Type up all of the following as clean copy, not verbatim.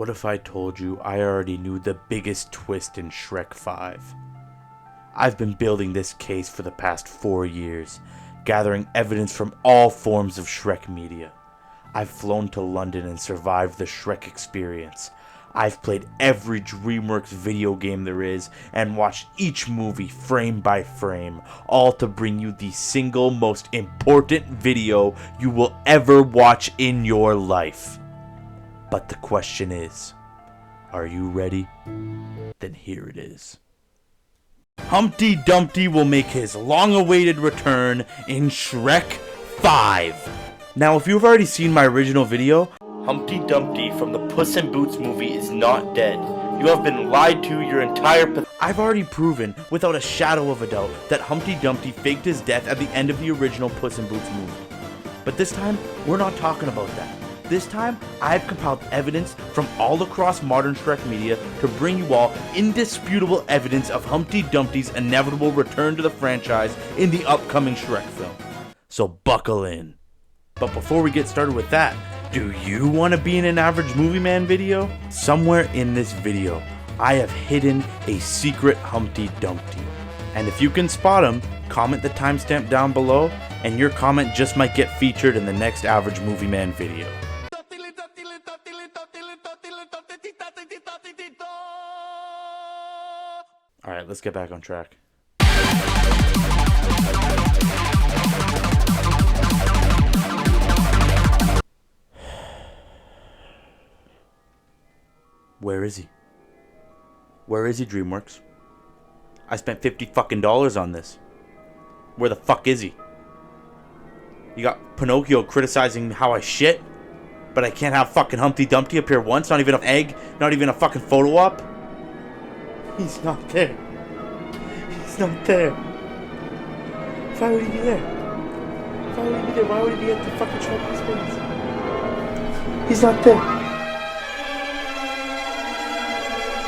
What if I told you I already knew the biggest twist in Shrek 5? I've been building this case for the past 4 years, gathering evidence from all forms of Shrek media. I've flown to London and survived the Shrek experience. I've played every DreamWorks video game there is and watched each movie frame by frame, all to bring you the single most important video you will ever watch in your life. But the question is, are you ready? Then here it is. Humpty Dumpty will make his long-awaited return in Shrek 5. Now, if you've already seen my original video, Humpty Dumpty from the Puss in Boots movie is not dead. You have been lied to your entire I've already proven, without a shadow of a doubt, that Humpty Dumpty faked his death at the end of the original Puss in Boots movie. But this time, we're not talking about that. This time, I've compiled evidence from all across modern Shrek media to bring you all indisputable evidence of Humpty Dumpty's inevitable return to the franchise in the upcoming Shrek film. So buckle in. But before we get started with that, do you want to be in an Average Movie Man video? Somewhere in this video, I have hidden a secret Humpty Dumpty. And if you can spot him, comment the timestamp down below, and your comment just might get featured in the next Average Movie Man video. Alright, let's get back on track. Where is he? Where is he, DreamWorks? I spent $50 fucking on this. Where the fuck is he? You got Pinocchio criticizing how I shit, but I can't have fucking Humpty Dumpty appear once, not even an egg, not even a fucking photo op? He's not there. He's not there. Why would he be there? Why would he be there? Why would he be at the fucking Shrek experience? He's not there.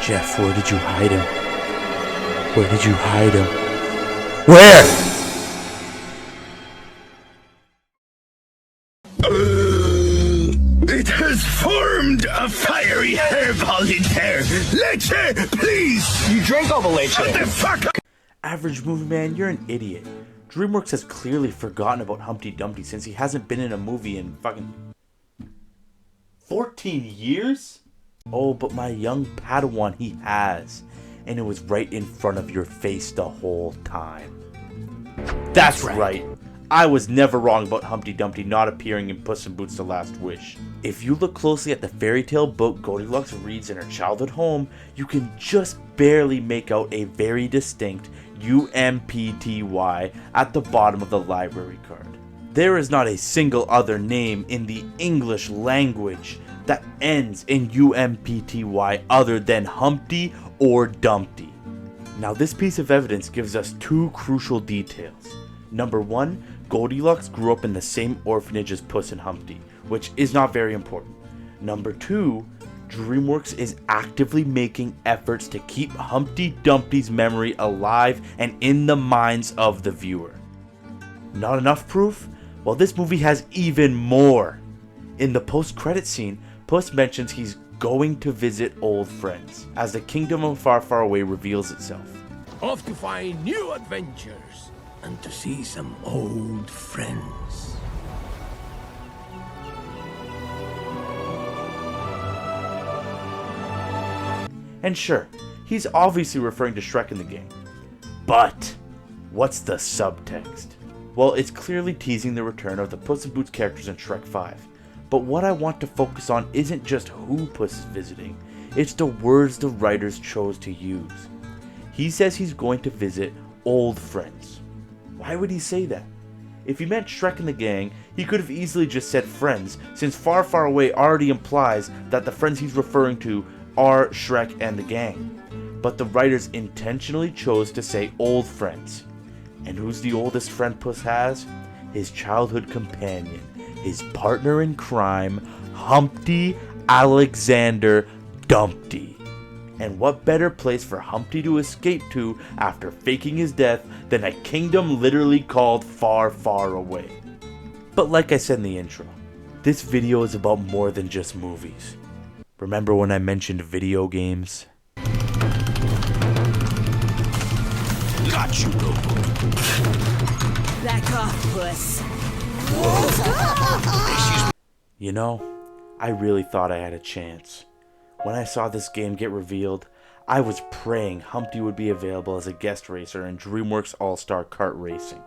Jeff, where did you hide him? Where did you hide him? Where? It has formed a fiery hairball in there. Leche, please! You drank all the leche. Shut the fuck up! Average Movie Man, you're an idiot. DreamWorks has clearly forgotten about Humpty Dumpty since he hasn't been in a movie in fucking 14 years? Oh, but my young Padawan, he has. And it was right in front of your face the whole time. That's right. I was never wrong about Humpty Dumpty not appearing in Puss in Boots: The Last Wish. If you look closely at the fairy tale book Goldilocks reads in her childhood home, you can just barely make out a very distinct UMPTY at the bottom of the library card. There is not a single other name in the English language that ends in UMPTY other than Humpty or Dumpty. Now, this piece of evidence gives us two crucial details. Number one, Goldilocks grew up in the same orphanage as Puss and Humpty, which is not very important. Number two, DreamWorks is actively making efforts to keep Humpty Dumpty's memory alive and in the minds of the viewer. Not enough proof? Well, this movie has even more. In the post-credit scene, Puss mentions he's going to visit old friends, as the kingdom of Far Far Away reveals itself. Off to find new adventures and to see some old friends. And sure, he's obviously referring to Shrek in the game. But what's the subtext? Well, it's clearly teasing the return of the Puss in Boots characters in Shrek 5. But what I want to focus on isn't just who Puss is visiting, it's the words the writers chose to use. He says he's going to visit old friends. Why would he say that? If he meant Shrek and the gang, he could have easily just said friends, since Far Far Away already implies that the friends he's referring to are Shrek and the gang. But the writers intentionally chose to say old friends. And who's the oldest friend Puss has? His childhood companion, his partner in crime, Humpty Alexander Dumpty. And what better place for Humpty to escape to after faking his death than a kingdom literally called Far Far Away. But like I said in the intro, this video is about more than just movies. Remember when I mentioned video games? Got you, Lobo. Back off, Puss. You know, I really thought I had a chance. When I saw this game get revealed, I was praying Humpty would be available as a guest racer in DreamWorks All-Star Kart Racing.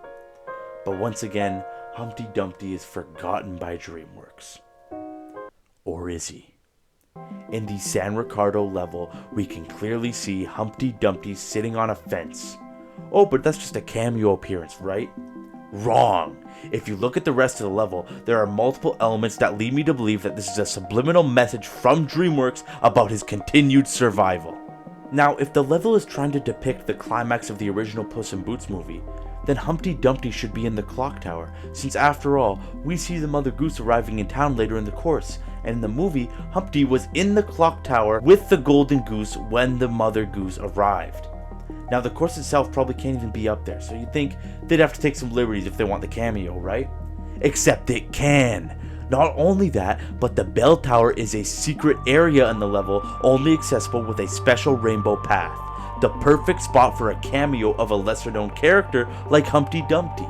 But once again, Humpty Dumpty is forgotten by DreamWorks. Or is he? In the San Ricardo level, we can clearly see Humpty Dumpty sitting on a fence. Oh, but that's just a cameo appearance, right? Wrong! If you look at the rest of the level, there are multiple elements that lead me to believe that this is a subliminal message from DreamWorks about his continued survival. Now, if the level is trying to depict the climax of the original Puss in Boots movie, then Humpty Dumpty should be in the clock tower, since after all, we see the Mother Goose arriving in town later in the course, and in the movie, Humpty was in the clock tower with the golden goose when the Mother Goose arrived. Now, the course itself probably can't even be up there, so you'd think they'd have to take some liberties if they want the cameo, right? Except it can! Not only that, but the bell tower is a secret area in the level only accessible with a special rainbow path. The perfect spot for a cameo of a lesser known character like Humpty Dumpty.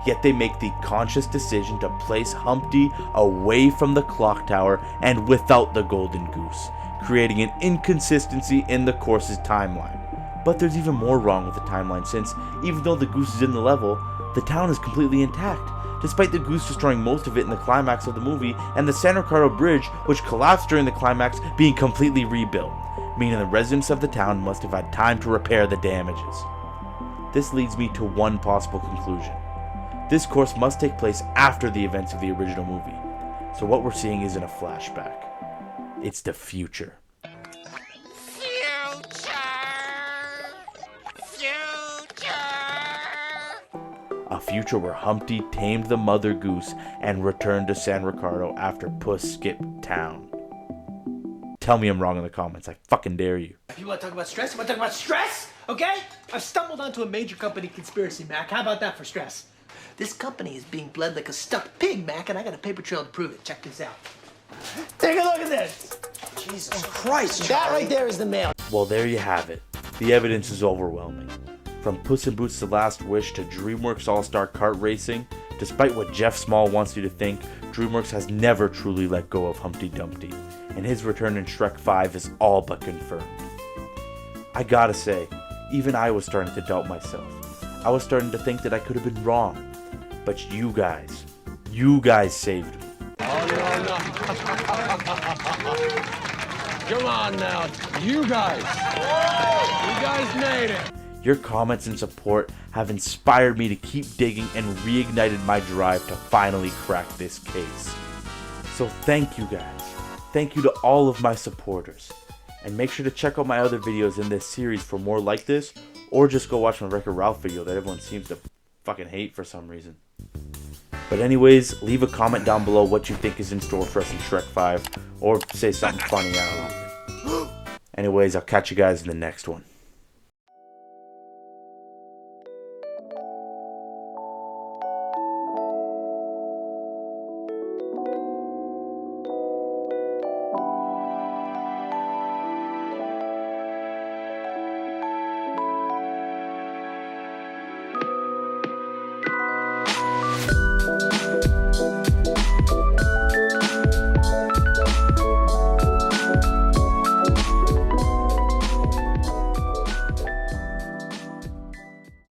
Yet they make the conscious decision to place Humpty away from the clock tower and without the golden goose, creating an inconsistency in the course's timeline. But there's even more wrong with the timeline, since even though the goose is in the level, the town is completely intact, despite the goose destroying most of it in the climax of the movie, and the San Ricardo Bridge, which collapsed during the climax, being completely rebuilt, meaning the residents of the town must have had time to repair the damages. This leads me to one possible conclusion. This course must take place after the events of the original movie, so what we're seeing isn't a flashback. It's the future. A future where Humpty tamed the Mother Goose and returned to San Ricardo after Puss skipped town. Tell me I'm wrong in the comments, I fucking dare you. If you want to talk about stress, you want to talk about stress, okay? I've stumbled onto a major company conspiracy, Mac. How about that for stress? This company is being bled like a stuffed pig, Mac, and I got a paper trail to prove it. Check this out. Take a look at this. Jesus Christ, That right there is the mail. Well, there you have it. The evidence is overwhelming. From Puss in Boots: The Last Wish to DreamWorks All-Star Kart Racing, despite what Jeff Small wants you to think, DreamWorks has never truly let go of Humpty Dumpty, and his return in Shrek 5 is all but confirmed. I gotta say, even I was starting to doubt myself. I was starting to think that I could have been wrong. But you guys saved me. Come on now, you guys made it. Your comments and support have inspired me to keep digging and reignited my drive to finally crack this case. So thank you guys. Thank you to all of my supporters. And make sure to check out my other videos in this series for more like this, or just go watch my Wreck-It Ralph video that everyone seems to fucking hate for some reason. But anyways, leave a comment down below what you think is in store for us in Shrek 5, or say something funny, I don't know. Anyways, I'll catch you guys in the next one.